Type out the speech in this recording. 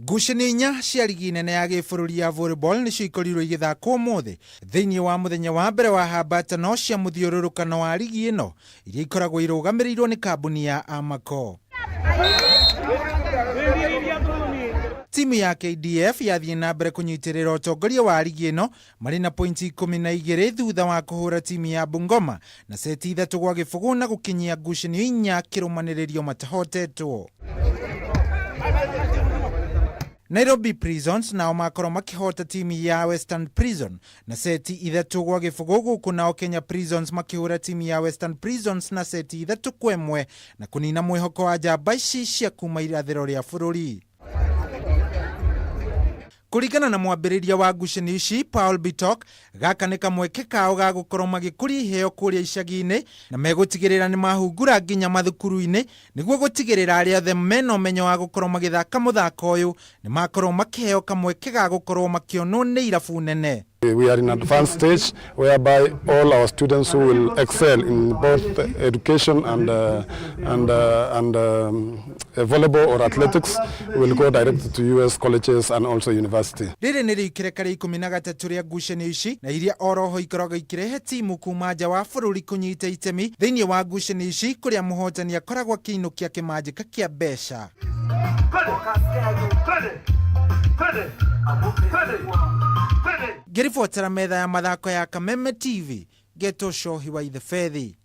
Ngucanio inya cia ligi nene ya gĩbũrũri ya volleyball nĩcio ikorirwo igĩthakwo ũmũthĩ thĩinĩ wa mũthenya wa mbere wa hambatano cia mũthiũrũrũkano wa ligi ĩno iria ikoragwo irũgamĩrĩirwo nĩ kambuni ya Amaco. Timu ya KDF yathiĩ na mbere kũnyitĩrĩra ũtongoria wa ligi ĩno marĩ na pointi 12 thutha wa kũhũra timu ya Bungoma na seti 3-0 na gũkinyia ngucanio inya kĩrũmanĩrĩrio matahotetwo. Nairobi Prisons nao makorwo makĩhota timu ya Western Prison na seti 3-0 gũkũ nao Kenya Prisons makĩhũra timu ya Western Prisons na seti 3-1 na kũnina mwĩhoko wa njamba ici cia kuma irathĩro rĩa bũrũri. Kũringana na mwambĩrĩria wa ngucanio ici Paul Bitok, gaka nĩ kamweke kao ga gũkorwo magĩkũria iheo kũrĩa icagi-inĩ na megũtigĩrĩra nĩ mahungura nginya mathukuru-inĩ nĩguo gũtigĩrĩra arĩa othe mena ũmenyo wa gũkorwo magĩthaka mũthako ũyũ nĩ makorwo makĩheo kamweke ga gũkorwo makĩonwo nĩ irabu nene. We are in advanced stage whereby all our students who will excel in both education and volleyball or athletics will go directly to US colleges and also university. Rĩrĩ nĩ rĩikĩrĩka rĩa 13 rĩa ngucanio ici na iria oroho ikoragwo ikĩrehe timu kuma nja wa bũrũri kũnyita itemi thĩinĩ wa ngucanio ici kũrĩa mũhotani akoragwo akĩinũkia kĩmanjĩka kĩa mbeca. Ngĩribotera metha ya mathako ya Kameme TV, Geto Shohi wa Ithe Fethi.